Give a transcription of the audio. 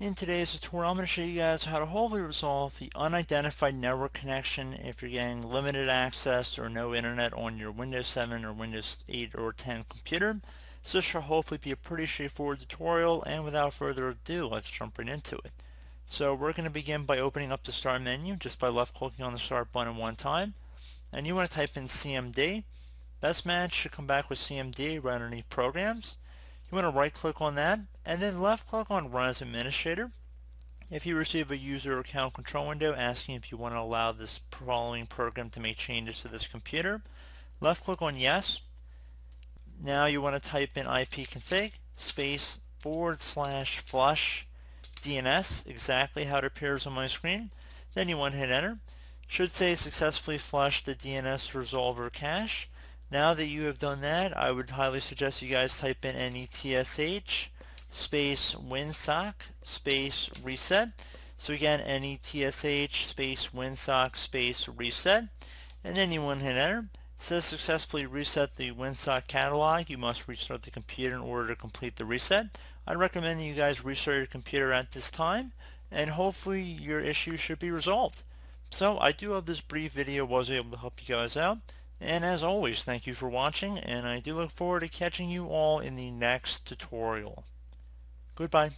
In today's tutorial, I'm going to show you guys how to hopefully resolve the unidentified network connection if you're getting limited access or no internet on your Windows 7 or Windows 8 or 10 computer. So this should hopefully be a pretty straightforward tutorial, and without further ado, let's jump right into it. So we're going to begin by opening up the Start menu just by left clicking on the Start button one time, and you want to type in CMD. Best Match should come back with CMD right underneath Programs. You want to right click on that and then left click on Run as Administrator. If you receive a user account control window asking if you want to allow this following program to make changes to this computer, left click on Yes. Now you want to type in ipconfig space /flush DNS, exactly how it appears on my screen. Then you want to hit enter. Should say successfully flushed the DNS resolver cache. Now that you have done that, I would highly suggest you guys type in netsh space winsock space reset. So again, netsh space winsock space reset, and then you want to hit enter. It says successfully reset the winsock catalog. You must restart the computer in order to complete the reset. I'd recommend that you guys restart your computer at this time, and hopefully your issue should be resolved. So I do hope this brief video was able to help you guys out. And as always, thank you for watching, and I do look forward to catching you all in the next tutorial. Goodbye.